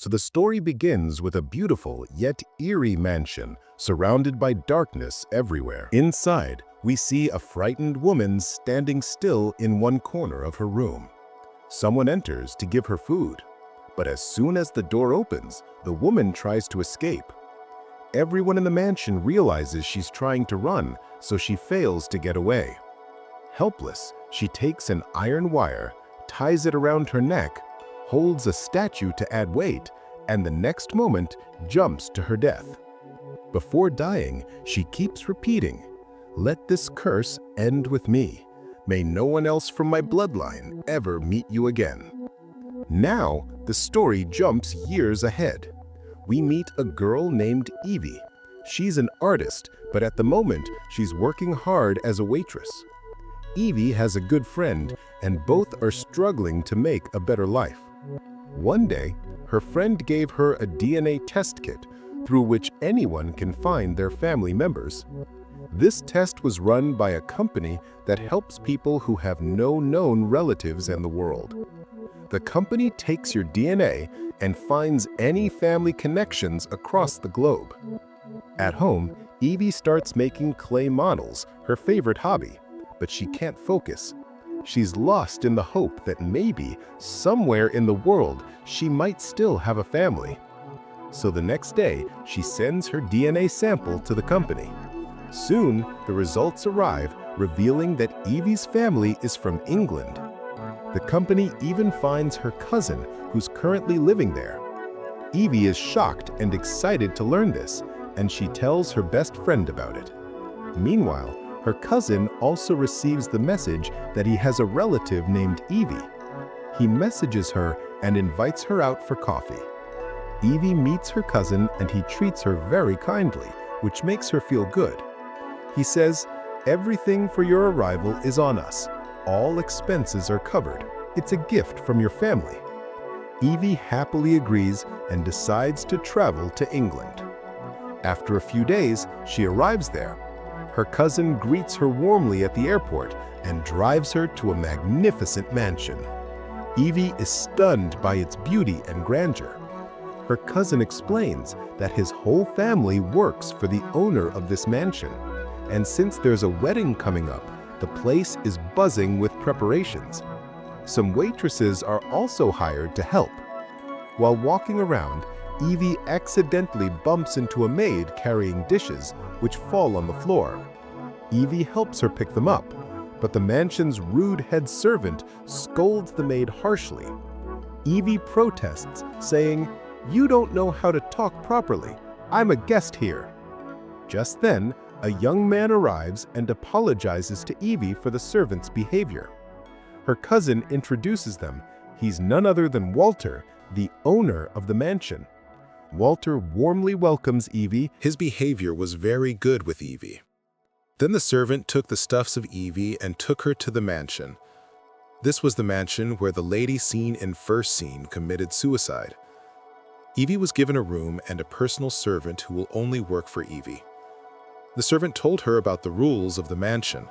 So the story begins with a beautiful yet eerie mansion surrounded by darkness everywhere. Inside, we see a frightened woman standing still in one corner of her room. Someone enters to give her food, but as soon as the door opens, the woman tries to escape. Everyone in the mansion realizes she's trying to run, so she fails to get away. Helpless, she takes an iron wire, ties it around her neck, holds a statue to add weight, and the next moment jumps to her death. Before dying, she keeps repeating, "Let this curse end with me. May no one else from my bloodline ever meet you again." Now, the story jumps years ahead. We meet a girl named Evie. She's an artist, but at the moment, she's working hard as a waitress. Evie has a good friend, and both are struggling to make a better life. One day, her friend gave her a DNA test kit through which anyone can find their family members. This test was run by a company that helps people who have no known relatives in the world. The company takes your DNA and finds any family connections across the globe. At home, Evie starts making clay models, her favorite hobby, but she can't focus. She's lost in the hope that maybe, somewhere in the world, she might still have a family. So the next day, she sends her DNA sample to the company. Soon, the results arrive, revealing that Evie's family is from England. The company even finds her cousin, who's currently living there. Evie is shocked and excited to learn this, and she tells her best friend about it. Meanwhile, her cousin also receives the message that he has a relative named Evie. He messages her and invites her out for coffee. Evie meets her cousin and he treats her very kindly, which makes her feel good. He says, "Everything for your arrival is on us. All expenses are covered. It's a gift from your family." Evie happily agrees and decides to travel to England. After a few days, she arrives there. Her cousin greets her warmly at the airport and drives her to a magnificent mansion. Evie is stunned by its beauty and grandeur. Her cousin explains that his whole family works for the owner of this mansion, and since there's a wedding coming up, the place is buzzing with preparations. Some waitresses are also hired to help. While walking around, Evie accidentally bumps into a maid carrying dishes, which fall on the floor. Evie helps her pick them up, but the mansion's rude head servant scolds the maid harshly. Evie protests, saying, "You don't know how to talk properly. I'm a guest here." Just then, a young man arrives and apologizes to Evie for the servant's behavior. Her cousin introduces them. He's none other than Walter, the owner of the mansion. Walter warmly welcomes Evie. His behavior was very good with Evie. Then the servant took the stuffs of Evie and took her to the mansion. This was the mansion where the lady seen in first scene committed suicide. Evie was given a room and a personal servant who will only work for Evie. The servant told her about the rules of the mansion.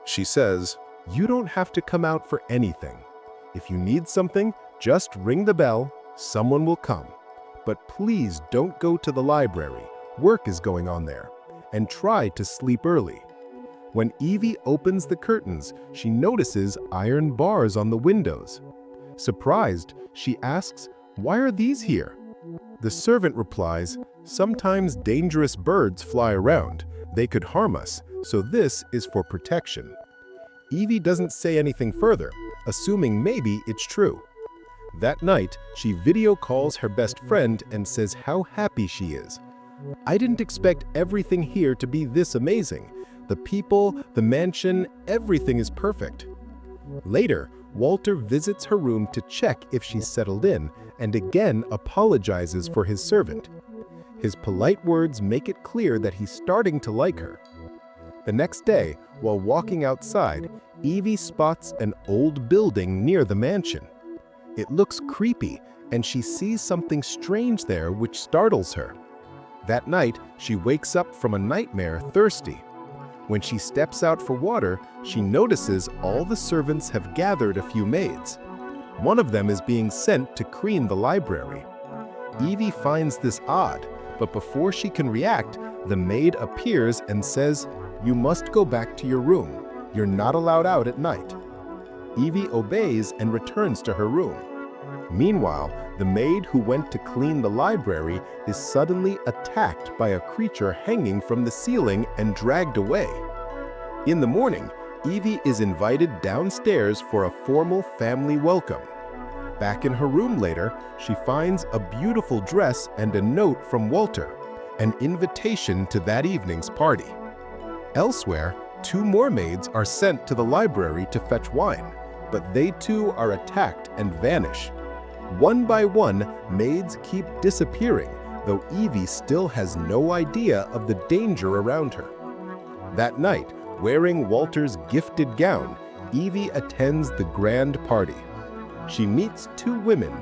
She says, "You don't have to come out for anything. If you need something, just ring the bell, someone will come. But please don't go to the library, work is going on there, and try to sleep early." When Evie opens the curtains, she notices iron bars on the windows. Surprised, she asks, "Why are these here?" The servant replies, "Sometimes dangerous birds fly around. They could harm us, so this is for protection." Evie doesn't say anything further, assuming maybe it's true. That night, she video calls her best friend and says how happy she is. "I didn't expect everything here to be this amazing. The people, the mansion, everything is perfect." Later, Walter visits her room to check if she's settled in and again apologizes for his servant. His polite words make it clear that he's starting to like her. The next day, while walking outside, Evie spots an old building near the mansion. It looks creepy, and she sees something strange there which startles her. That night, she wakes up from a nightmare thirsty. When she steps out for water, she notices all the servants have gathered a few maids. One of them is being sent to clean the library. Evie finds this odd, but before she can react, the maid appears and says, "You must go back to your room. You're not allowed out at night." Evie obeys and returns to her room. Meanwhile, the maid who went to clean the library is suddenly attacked by a creature hanging from the ceiling and dragged away. In the morning, Evie is invited downstairs for a formal family welcome. Back in her room later, she finds a beautiful dress and a note from Walter, an invitation to that evening's party. Elsewhere, 2 more maids are sent to the library to fetch wine, but they too are attacked and vanish. One by one, maids keep disappearing, though Evie still has no idea of the danger around her. That night, wearing Walter's gifted gown, Evie attends the grand party. She meets 2 women,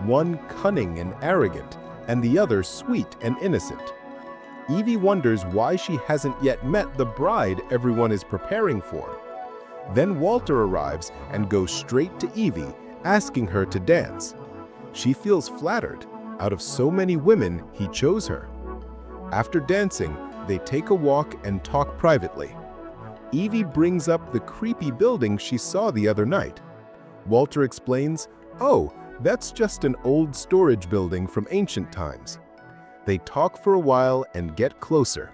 one cunning and arrogant, and the other sweet and innocent. Evie wonders why she hasn't yet met the bride everyone is preparing for. Then Walter arrives and goes straight to Evie, asking her to dance. She feels flattered. Out of so many women, he chose her. After dancing, they take a walk and talk privately. Evie brings up the creepy building she saw the other night. Walter explains, "Oh, that's just an old storage building from ancient times." They talk for a while and get closer.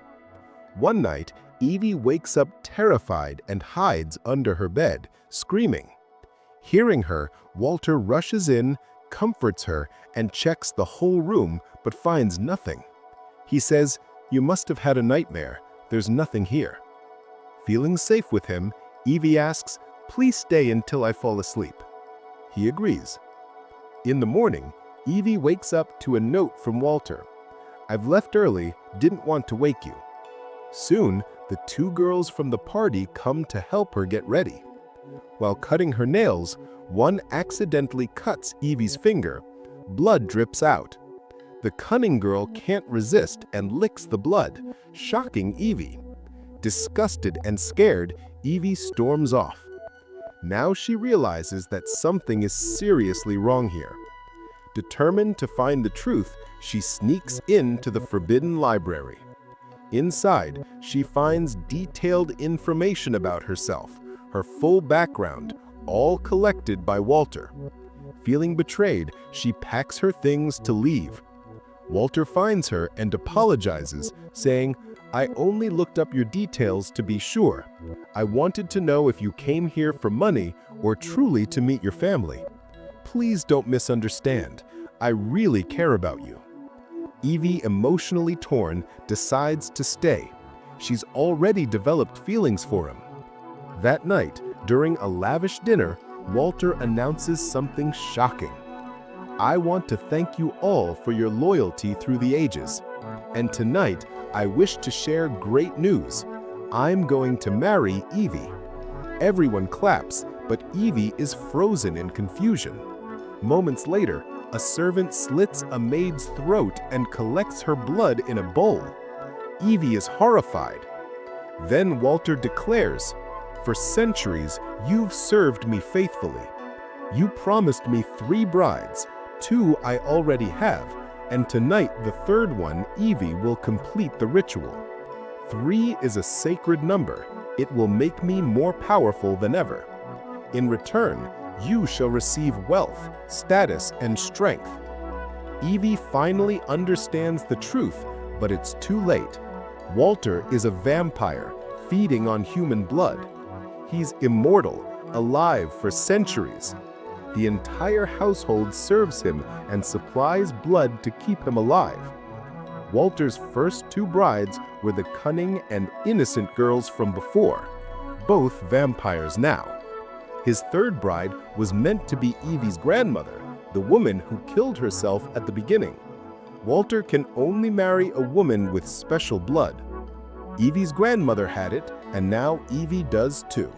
One night, Evie wakes up terrified and hides under her bed, screaming. Hearing her, Walter rushes in, comforts her, and checks the whole room but finds nothing. He says, "You must have had a nightmare. There's nothing here." Feeling safe with him, Evie asks, "Please stay until I fall asleep." He agrees. In the morning, Evie wakes up to a note from Walter. "I've left early, didn't want to wake you." Soon, the 2 girls from the party come to help her get ready. While cutting her nails, one accidentally cuts Evie's finger. Blood drips out. The cunning girl can't resist and licks the blood, shocking Evie. Disgusted and scared, Evie storms off. Now she realizes that something is seriously wrong here. Determined to find the truth, she sneaks into the forbidden library. Inside, she finds detailed information about herself, her full background, all collected by Walter. Feeling betrayed, she packs her things to leave. Walter finds her and apologizes, saying, "I only looked up your details to be sure. I wanted to know if you came here for money or truly to meet your family. Please don't misunderstand. I really care about you." Evie, emotionally torn, decides to stay. She's already developed feelings for him. That night, during a lavish dinner, Walter announces something shocking. "I want to thank you all for your loyalty through the ages. And tonight, I wish to share great news. I'm going to marry Evie." Everyone claps, but Evie is frozen in confusion. Moments later, a servant slits a maid's throat and collects her blood in a bowl. Evie is horrified. Then Walter declares, "For centuries, you've served me faithfully. You promised me 3 brides, 2 I already have, and tonight the 3rd one, Evie, will complete the ritual. 3 is a sacred number. It will make me more powerful than ever. In return, you shall receive wealth, status, and strength." Evie finally understands the truth, but it's too late. Walter is a vampire, feeding on human blood. He's immortal, alive for centuries. The entire household serves him and supplies blood to keep him alive. Walter's first 2 brides were the cunning and innocent girls from before, both vampires now. His 3rd bride was meant to be Evie's grandmother, the woman who killed herself at the beginning. Walter can only marry a woman with special blood. Evie's grandmother had it, and now Evie does too.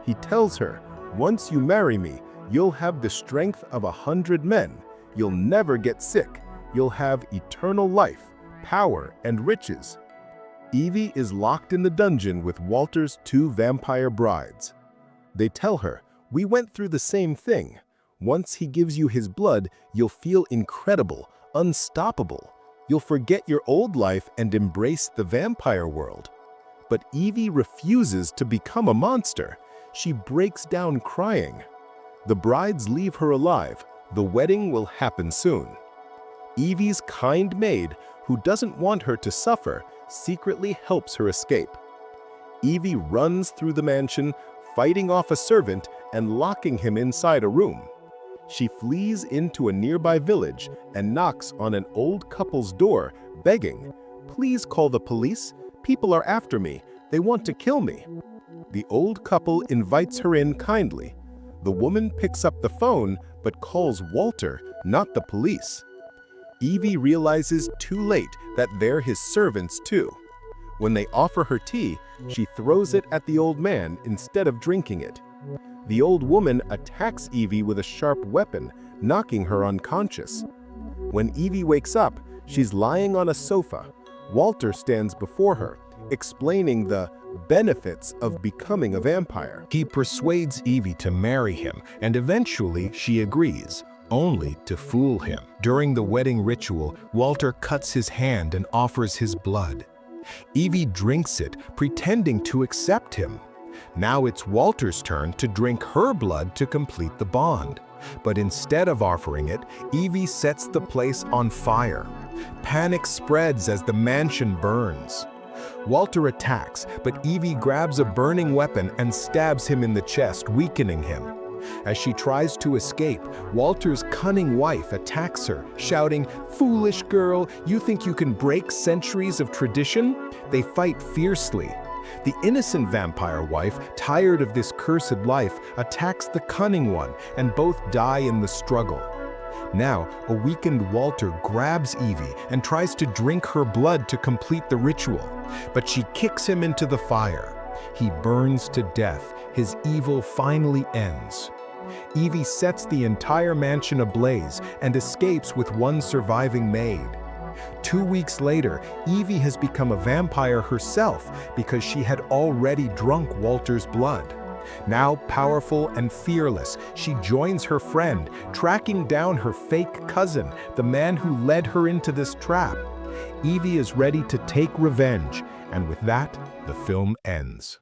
He tells her, "Once you marry me, you'll have the strength of 100 men. You'll never get sick. You'll have eternal life, power, and riches." Evie is locked in the dungeon with Walter's 2 vampire brides. They tell her, "We went through the same thing. Once he gives you his blood, you'll feel incredible, unstoppable. You'll forget your old life and embrace the vampire world. But Evie refuses to become a monster. She breaks down crying. The brides leave her alive. The wedding will happen soon. Evie's kind maid, who doesn't want her to suffer, secretly helps her escape. Evie runs through the mansion, fighting off a servant and locking him inside a room. She flees into a nearby village and knocks on an old couple's door, begging, "Please call the police. People are after me. They want to kill me." The old couple invites her in kindly. The woman picks up the phone but calls Walter, not the police. Evie realizes too late that they're his servants too. When they offer her tea, she throws it at the old man instead of drinking it. The old woman attacks Evie with a sharp weapon, knocking her unconscious. When Evie wakes up, she's lying on a sofa. Walter stands before her, explaining the benefits of becoming a vampire. He persuades Evie to marry him, and eventually she agrees, only to fool him. During the wedding ritual, Walter cuts his hand and offers his blood. Evie drinks it, pretending to accept him. Now it's Walter's turn to drink her blood to complete the bond. But instead of offering it, Evie sets the place on fire. Panic spreads as the mansion burns. Walter attacks, but Evie grabs a burning weapon and stabs him in the chest, weakening him. As she tries to escape, Walter's cunning wife attacks her, shouting, "Foolish girl, you think you can break centuries of tradition?" They fight fiercely. The innocent vampire wife, tired of this cursed life, attacks the cunning one, and both die in the struggle. Now, a weakened Walter grabs Evie and tries to drink her blood to complete the ritual, but she kicks him into the fire. He burns to death. His evil finally ends. Evie sets the entire mansion ablaze and escapes with one surviving maid. 2 weeks later, Evie has become a vampire herself because she had already drunk Walter's blood. Now powerful and fearless, she joins her friend, tracking down her fake cousin, the man who led her into this trap. Evie is ready to take revenge, and with that, the film ends.